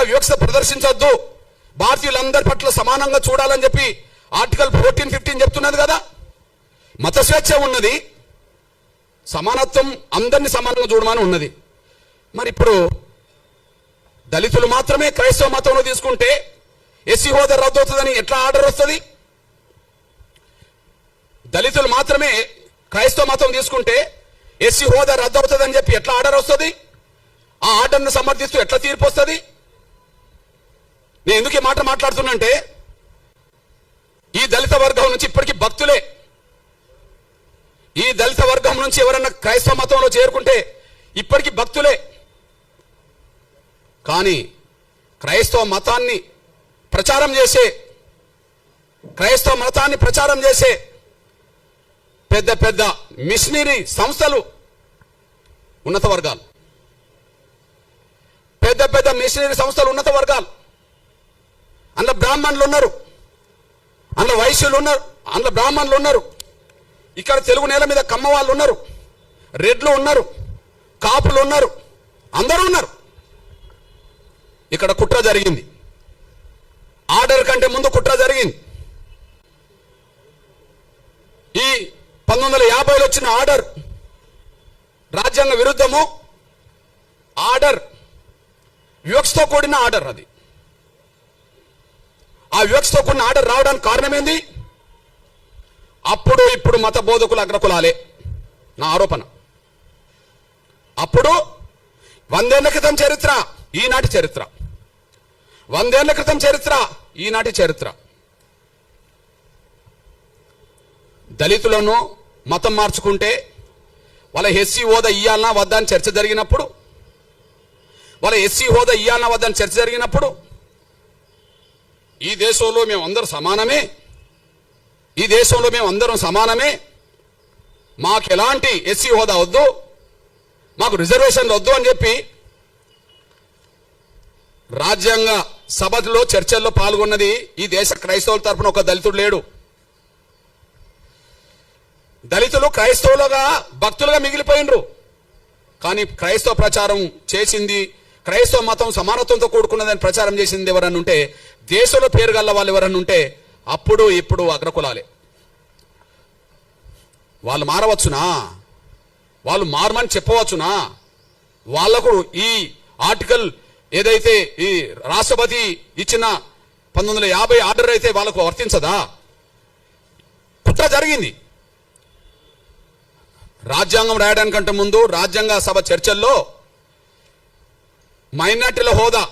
వివక్ష ప్రదర్శించొద్దు, భారతీయులందరి పట్ల సమానంగా చూడాలని చెప్పి ఆర్టికల్ 14-15 చెప్తున్నది కదా. మత స్వేచ్ఛ ఉన్నది, సమానత్వం అందరినీ సమానంగా చూడమని ఉన్నది. మరి ఇప్పుడు దళితులు మాత్రమే క్రైస్తవ మతంలో తీసుకుంటే ఎస్సీ హోదా రద్దు అవుతుందని ఎట్లా ఆర్డర్ వస్తుంది? దళితులు మాత్రమే క్రైస్తవ మతం తీసుకుంటే ఎస్సీ హోదా రద్దు అవుతుందని చెప్పి ఎట్లా ఆర్డర్ వస్తుంది? ఆ ఆర్డర్ను సమర్థిస్తూ ఎట్లా తీర్పు వస్తుంది? నేను ఎందుకు ఈ మాట మాట్లాడుతున్నంటే, ఈ దళిత వర్గం నుంచి ఇప్పటికీ భక్తులే, ఈ దళిత వర్గం నుంచి ఎవరన్నా క్రైస్తవ మతంలో చేరుకుంటే ఇప్పటికీ భక్తులే. కానీ క్రైస్తవ మతాన్ని ప్రచారం చేసే పెద్ద పెద్ద మిషనరీ సంస్థలు ఉన్నత వర్గాలు, పెద్ద మిషనరీ సంస్థలు ఉన్నత వర్గాలు. అందులో బ్రాహ్మణులు ఉన్నారు, అందులో వైశ్యులు ఉన్నారు, అందులో బ్రాహ్మణులు ఉన్నారు. ఇక్కడ తెలుగు నేల మీద కమ్మ వాళ్ళు ఉన్నారు, రెడ్లు ఉన్నారు, కాపులు ఉన్నారు, అందరూ ఉన్నారు. ఇక్కడ కుట్ర జరిగింది. ఆర్డర్ కంటే ముందు కుట్ర జరిగింది. ఈ 1950లో వచ్చిన ఆర్డర్ రాజ్యాంగ విరుద్ధము. ఆర్డర్ వివక్షతో కూడిన ఆర్డర్. అది ఆ వివక్షతో కూడిన ఆర్డర్ రావడానికి కారణమేంది? అప్పుడు ఇప్పుడు మత బోధకులు అగ్రకులాలే నా ఆరోపణ. అప్పుడు 100 ఏళ్ల క్రితం చరిత్ర, ఈనాటి చరిత్ర. 100 ఏళ్ల క్రితం చరిత్ర, ఈనాటి చరిత్ర. దళితులను మతం మార్చుకుంటే వాళ్ళ ఎస్సీ హోదా ఇయ్యాలనా వద్దా అని చర్చ జరిగినప్పుడు, వాళ్ళ ఎస్సీ హోదా ఇయ్యాలనా వద్దా అని చర్చ జరిగినప్పుడు, ఈ దేశంలో మేము అందరూ సమానమే, ఈ దేశంలో మేము అందరం సమానమే, మాకు ఎలాంటి ఎస్సీ హోదా వద్దు, మాకు రిజర్వేషన్లు వద్దు అని చెప్పి రాజ్యాంగ సభలో చర్చల్లో పాల్గొన్నది ఈ దేశ క్రైస్తవుల తరపున ఒక దళితుడు లేడు. దళితులు క్రైస్తవులుగా భక్తులుగా మిగిలిపోయినరు. కానీ క్రైస్తవ ప్రచారం చేసింది, క్రైస్తవ మతం సమానత్వంతో కూడుకున్నదని ప్రచారం చేసింది ఎవరన్నా ఉంటే, దేశంలో పేరు గల్ల వాళ్ళు ఎవరన్నా ఉంటే అప్పుడు ఇప్పుడు అగ్రకులాలే. వాళ్ళు మారవచ్చునా? వాళ్ళు మారమని చెప్పవచ్చునా? వాళ్లకు ఈ ఆర్టికల్ ఏదైతే ఈ రాష్ట్రపతి ఇచ్చిన 1950 ఆర్డర్ అయితే వాళ్ళకు వర్తించదా? కుట్ర జరిగింది. రాజ్యాంగం రాయడానికంటే ముందు రాజ్యాంగ సభ చర్చల్లో మైనార్టీల హోదా